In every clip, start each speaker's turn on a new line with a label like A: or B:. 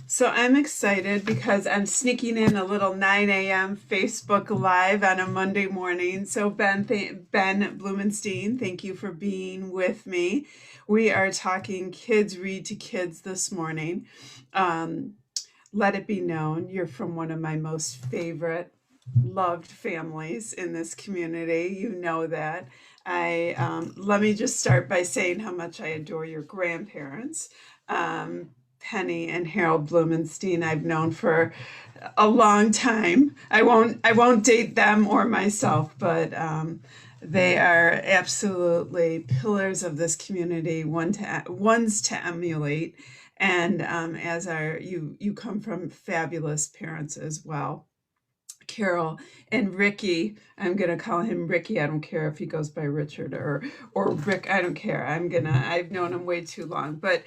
A: So I'm excited because I'm sneaking in a little 9 a.m. Facebook Live on a Monday morning. So Ben Blumenstein, thank you for being with me. We are talking Kids Read to Kids this morning. Um, Let it be known you're from one of my most favorite loved families in this community. You know that. I Let me just start by saying how much I adore your grandparents. Um, Penny and Harold Blumenstein I've known for a long time. I won't date them or myself, but they are absolutely pillars of this community, ones to emulate. And as are you come from fabulous parents as well. Carol and Ricky, I'm gonna call him Ricky. I don't care if he goes by Richard or Rick. I don't care. I've known him way too long, but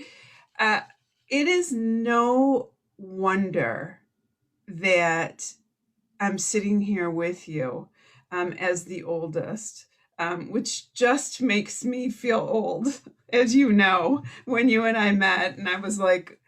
A: uh, it is no wonder that I'm sitting here with you as the oldest, which just makes me feel old, as when you and I met, and I was like,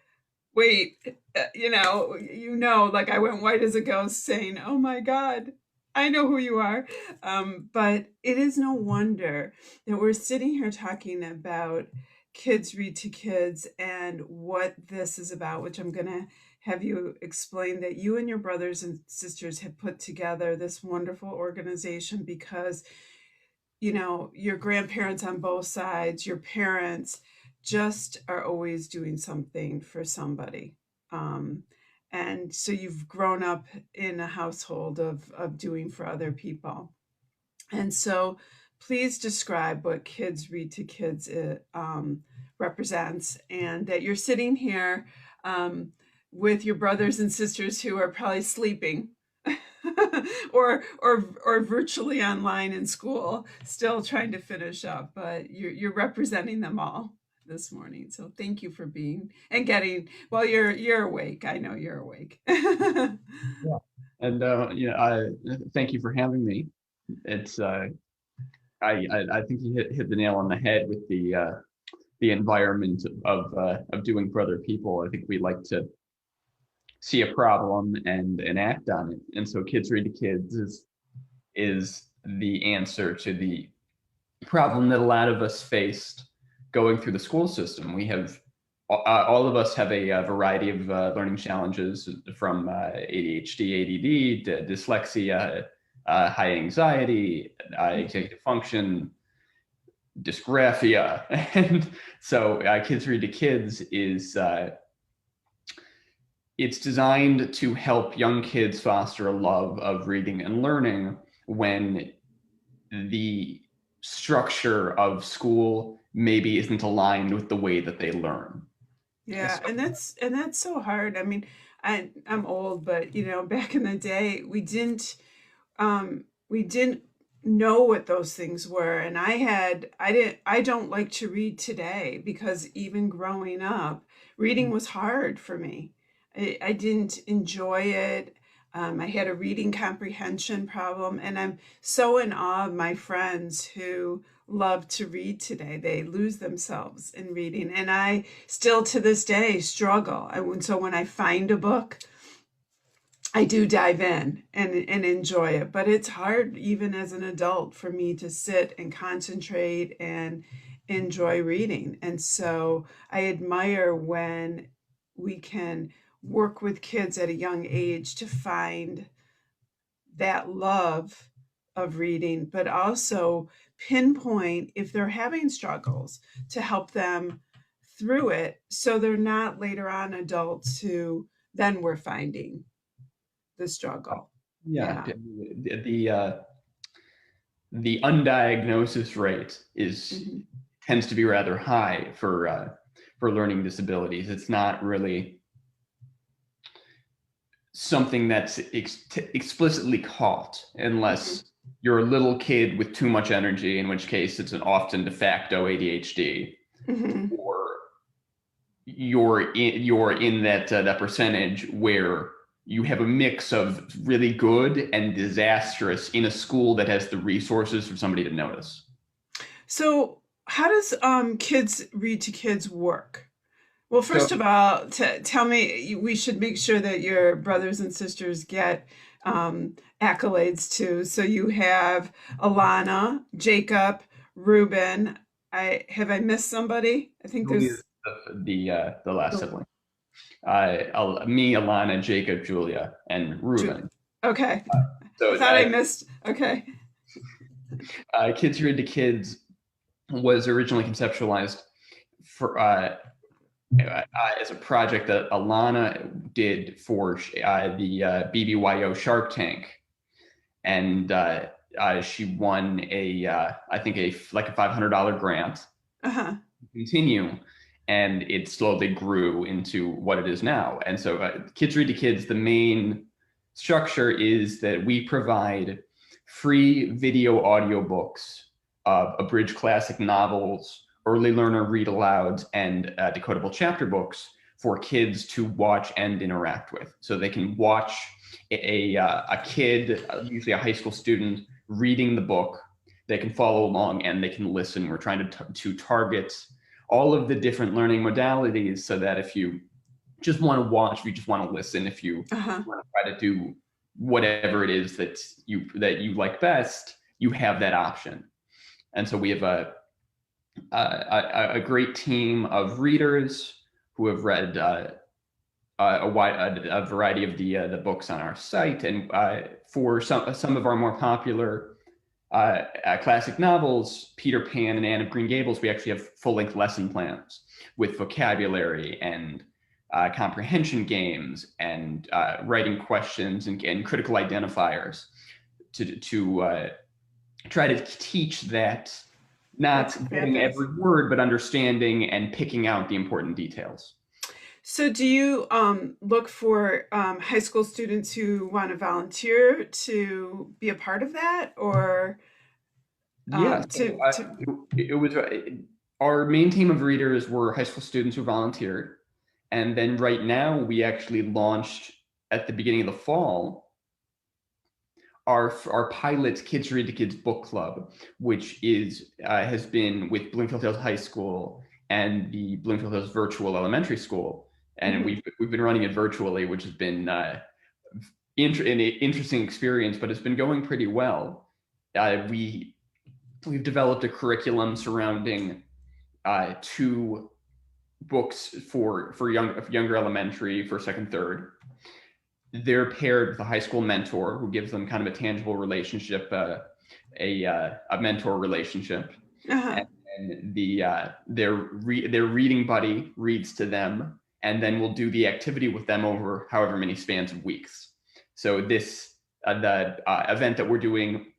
A: wait, like I went white as a ghost saying, oh my God, I know who you are. But it is no wonder that we're sitting here talking about Kids Read to Kids and what this is about, which I'm going to have you explain that you and your brothers and sisters have put together this wonderful organization because your grandparents on both sides, your parents just are always doing something for somebody. Um, and so you've grown up in a household of doing for other people. And so please describe what Kids Read to Kids represents, and that you're sitting here um, with your brothers and sisters who are probably sleeping or virtually online in school, still trying to finish up, but you're representing them all this morning. So thank you for being and getting well, you're awake. I know you're awake.
B: Yeah. And I thank you for having me. It's I think you hit the nail on the head with the environment of doing for other people. I think we like to see a problem and act on it. And so Kids Read to Kids is the answer to the problem that a lot of us faced going through the school system. We have all of us have a variety of learning challenges from ADHD, ADD, to dyslexia, high anxiety, executive function, dysgraphia. And so Kids Read to Kids is it's designed to help young kids foster a love of reading and learning when the structure of school maybe isn't aligned with the way that they learn.
A: Yeah,
B: So,
A: and that's so hard. I mean, I'm old, but back in the day, we didn't know what those things were, and I don't like to read today because even growing up, reading was hard for me. I didn't enjoy it. I had a reading comprehension problem, and I'm so in awe of my friends who love to read today. They lose themselves in reading, and I still to this day struggle. So when I find a book, I do dive in and enjoy it, but it's hard even as an adult for me to sit and concentrate and enjoy reading. And so I admire when we can work with kids at a young age to find that love of reading, but also pinpoint if they're having struggles to help them through it so they're not later on adults who then we're finding the struggle.
B: yeah,
A: Yeah.
B: the undiagnosis rate is
A: Mhm.
B: tends to be rather high for learning disabilities. It's not really something that's explicitly caught
A: Mhm.
B: unless you're a little kid with too much energy, in which case it's an often de facto ADHD,
A: Mhm.
B: or you're in that percentage where you have a mix of really good and disastrous in a school that has the resources for somebody to notice.
A: So, how does Kids Read to Kids work? Well,
B: So
A: first of all, tell me, we should make sure that your brothers and sisters get accolades too. So you have Alana, Jacob, Ruben. I missed somebody? I think
B: Julia is
A: there's
B: the last sibling. Me, Alana, Jacob, Julia, and
A: Julie.
B: Reuben.
A: Okay. I
B: So
A: thought I missed. Okay.
B: Kids Read to Kids was originally conceptualized for as a project that Alana did for the BBYO Shark Tank, and she won I think like a $500 grant
A: Uh-huh.
B: to continue, and it slowly grew into what it is now. And so, Kids Read to Kids, the main structure is that we provide free video audiobooks of abridged classic novels, early learner read alouds, and decodable chapter books for kids to watch and interact with. So they can watch a kid, usually a high school student, reading the book. They can follow along and they can listen. We're trying to target all of the different learning modalities so that if you just want to watch, if you just want to listen, if you
A: Uh-huh.
B: want to try to do whatever it is that you like best, you have that option. And so we have a great team of readers who have read a variety of the books on our site, and for some of our more popular classic novels, Peter Pan and Anne of Green Gables, we actually have full-length lesson plans with vocabulary and comprehension games and writing questions and critical identifiers to try to teach that, not
A: That's
B: getting
A: fabulous.
B: every word, but understanding and picking out the important details.
A: So do you look for high school students who want to volunteer to be a part of that, or
B: Yeah,
A: to
B: it was our main team of readers were high school students who volunteered, and then right now we actually launched at the beginning of the fall our pilot Kids Read to Kids book club, which is has been with Bloomfield Hills High School and the Bloomfield Hills Virtual Elementary School, and
A: Mhm.
B: we've been running it virtually, which has been an interesting experience, but it's been going pretty well. We've developed a curriculum surrounding two books for younger elementary, for second, third. They're paired with a high school mentor who gives them kind of a tangible relationship, a mentor relationship,
A: Uh-huh.
B: and their reading buddy reads to them, and then we'll do the activity with them over however many spans of weeks. So this the event that we're doing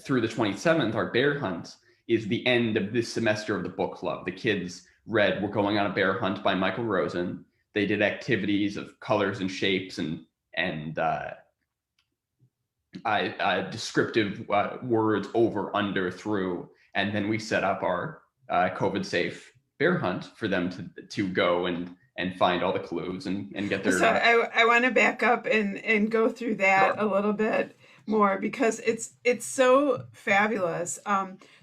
B: through the 27th, our bear hunt, is the end of this semester of the book club. The kids read We're Going on a Bear Hunt by Michael Rosen. They did activities of colors and shapes and descriptive words over, under, through, and then we set up our COVID safe bear hunt for them to go and find all the clues and get
A: So
B: their
A: I want to back up and go through that
B: sure.
A: a little bit more because it's so fabulous.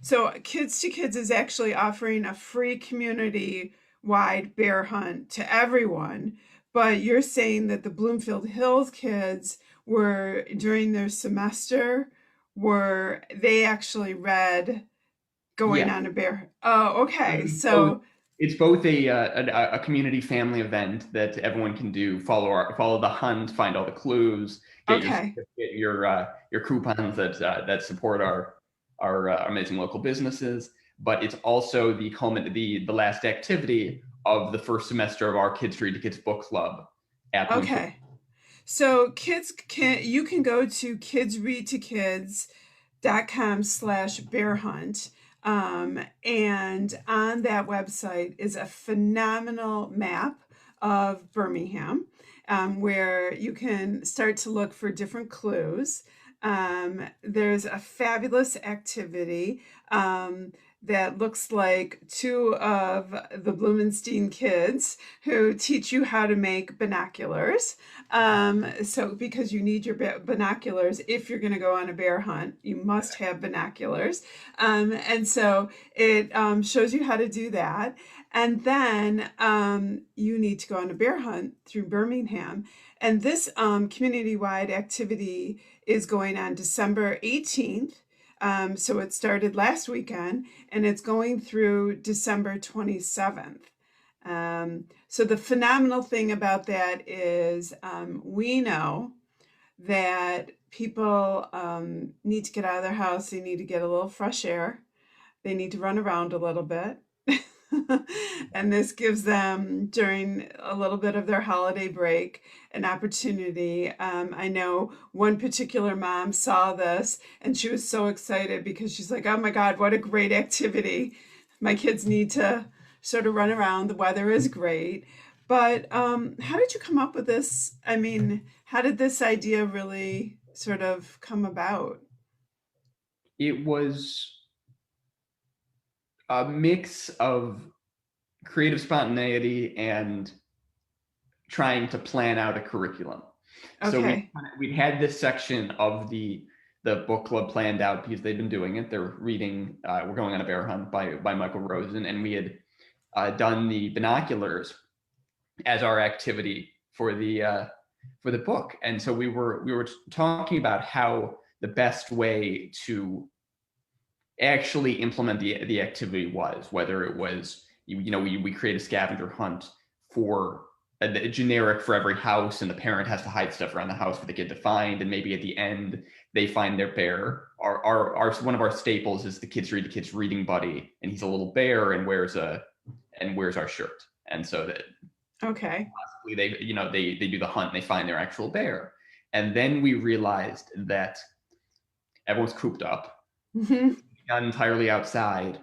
A: So Kids to Kids is actually offering a free community wide bear hunt to everyone, but you're saying that the Bloomfield Hills kids were during their semester were they actually read going
B: Yeah.
A: on a bear. Oh, okay.
B: Both,
A: So
B: it's both a community family event that everyone can do. Follow the hunt, find all the clues, get your
A: okay.
B: certificate, your coupons that support our amazing local businesses. But it's also the last activity of the first semester of our Kids Read to Kids book club at Bloomfield.
A: Okay. So kids can you can go to kidsread2kids.com/bear hunt. And on that website is a phenomenal map of Birmingham, where you can start to look for different clues. There's a fabulous activity that looks like two of the Blumenstein kids who teach you how to make binoculars. So because you need your binoculars if you're going to go on a bear hunt, you must have binoculars. And so it shows you how to do that. And then you need to go on a bear hunt through Birmingham. And this community-wide activity is going on December 18th. So it started last weekend and it's going through December 27th. So the phenomenal thing about that is we know that people need to get out of their house, they need to get a little fresh air, they need to run around a little bit. And this gives them, during a little bit of their holiday break, an opportunity. I know one particular mom saw this and she was so excited because she's like, oh my God, what a great activity. My kids need to sort of run around. The weather is great. But how did you come up with this? I mean, how did this idea really sort of come about?
B: It was a mix of creative spontaneity and trying to plan out a curriculum. So
A: Okay.
B: we had this section of the book club planned out because they've been doing it. They're reading We're Going on a Bear Hunt by Michael Rosen, and we had done the binoculars as our activity for the book. And so we were talking about how the best way to actually implement the activity was, whether it was we create a scavenger hunt for a generic for every house, and the parent has to hide stuff around the house for the kid to find, and maybe at the end they find their bear. Our one of our staples is the KidsRead2Kids reading buddy, and he's a little bear and wears our shirt. And so that
A: Okay.
B: possibly they do the hunt and they find their actual bear. And then we realized that everyone's cooped up, not entirely outside,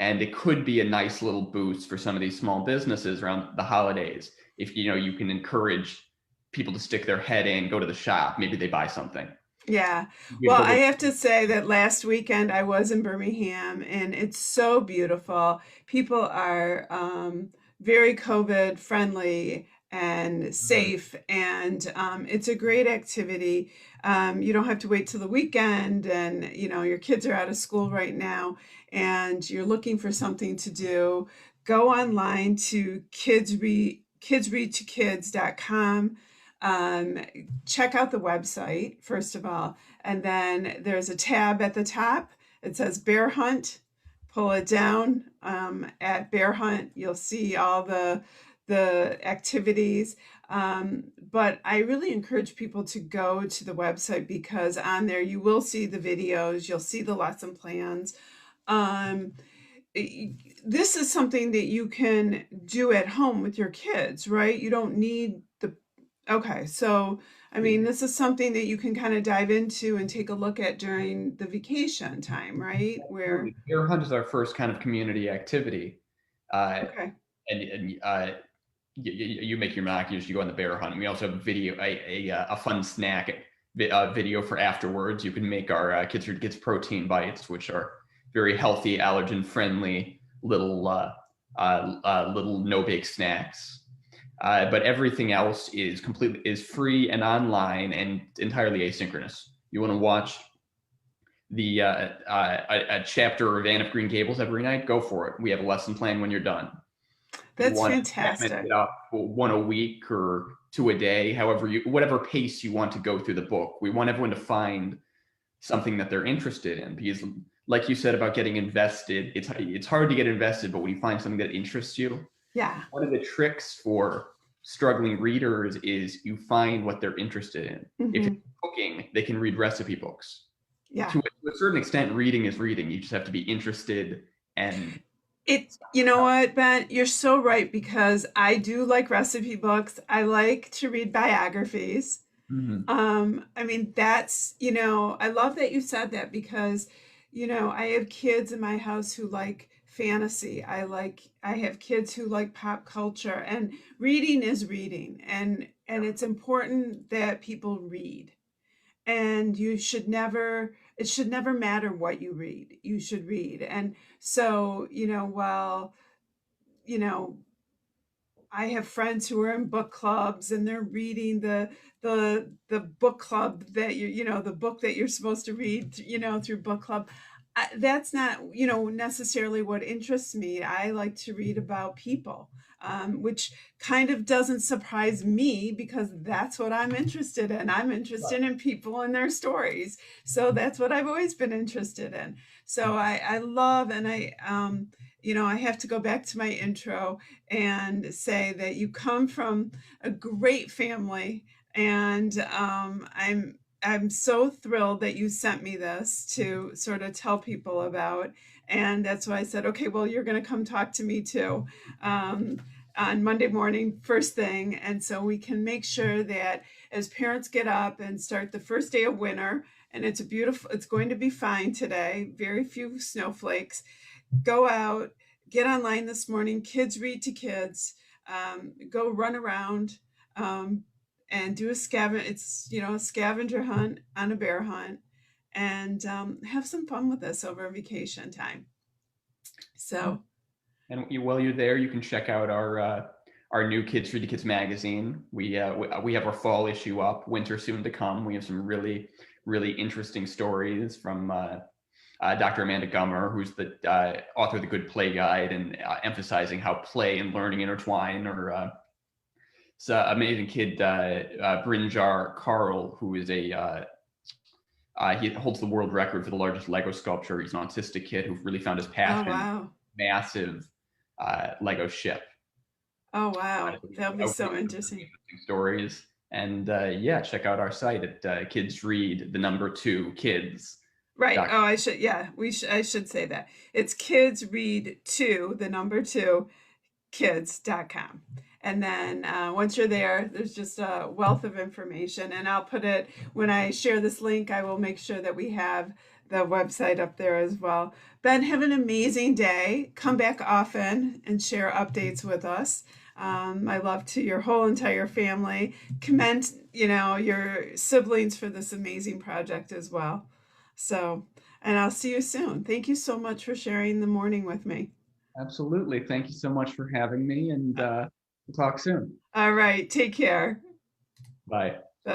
B: and it could be a nice little boost for some of these small businesses around the holidays. If you can encourage people to stick their head in, go to the shop, maybe they buy something.
A: Yeah. Well, I
B: Beautiful.
A: have to say that last weekend I was in Birmingham and it's so beautiful. People are very COVID friendly and safe, and it's a great activity. You don't have to wait till the weekend, and your kids are out of school right now and you're looking for something to do. Go online to kidsread2kids.com. Um, Check out the website, first of all, and then there's a tab at the top. It says Bear Hunt. Pull it down. At Bear Hunt, you'll see all the activities. But I really encourage people to go to the website because on there you will see the videos, you'll see the lesson plans. Um, this is something that you can do at home with your kids, right? You don't need the Okay, so I mean, this is something that you can kind of dive into and take a look at during the vacation time, right? Where,
B: Bear hunt is our first kind of community activity, uh,
A: okay,
B: and you make your binoculars, you go on the bear hunt. We also have a fun snack video for afterwards. You can make our KidsRead2Kids protein bites, which are very healthy, allergen friendly little no bake snacks. But everything else is free and online and entirely asynchronous. You want to watch a chapter of Anne of Green Gables every night? Go for it. We have a lesson plan when you're done. You
A: that's
B: want to segment
A: fantastic.
B: it up one a week or two a day, whatever pace you want to go through the book. We want everyone to find something that they're interested in, because like you said about getting invested, it's hard to get invested, but when you find something that interests you,
A: Yeah.
B: one of the tricks for struggling readers is you find what they're interested in. If it's
A: Hmm.
B: cooking, they can read recipe books.
A: Yeah.
B: To a certain extent, reading is reading. You just have to be interested and
A: You know what, Ben? You're so right because I do like recipe books. I like to read biographies.
B: Mhm.
A: I mean, I love that you said that because, I have kids in my house who like fantasy. I have kids who like pop culture, and reading is reading, and it's important that people read. And it should never matter what you read. You should read. And so, while, you know, I have friends who are in book clubs and they're reading the book club that the book that you're supposed to read, through book club. that's not, necessarily what interests me. I like to read about people, which kind of doesn't surprise me because that's what I'm interested in. I'm interested in people and their stories. So that's what I've always been interested in. So I love, and I have to go back to my intro and say that you come from a great family, and I'm so thrilled that you sent me this to sort of tell people about. And that's why I said, okay, well, you're going to come talk to me too, on Monday morning, first thing. And so we can make sure that as parents get up and start the first day of winter, and it's going to be fine today, very few snowflakes, go out, get online this morning, Kids Read to Kids, go run around, um, and do a scavenger hunt on a bear hunt, and have some fun with us over vacation time. So,
B: And while you're there, you can check out our new KidsRead2Kids magazine. We have our fall issue up, winter soon to come. We have some really interesting stories from Dr. Amanda Gummer, who's the author of the Good Play Guide, and emphasizing how play and learning intertwine. Or it's an amazing kid, Brynjar Carl, who is he holds the world record for the largest Lego sculpture. He's an autistic kid who really found his
A: oh
B: passion,
A: wow,
B: massive Lego ship.
A: oh wow, that'll be so
B: Really
A: interesting.
B: interesting stories. And yeah, check out our site at Kids Read, the number two kids.
A: Right. Oh, I should. Yeah, I should say that it's Kids Read Two, the number two, kids.com. And then once you're there, there's just a wealth of information. And I'll put it, when I share this link, I will make sure that we have the website up there as well. Ben, have an amazing day. Come back often and share updates with us. My love to your whole entire family. Commend, your siblings for this amazing project as well. So, and I'll see you soon. Thank you so much for sharing the morning with me.
B: Absolutely. Thank you so much for having me, and we'll talk soon.
A: All right. Take care.
B: Bye.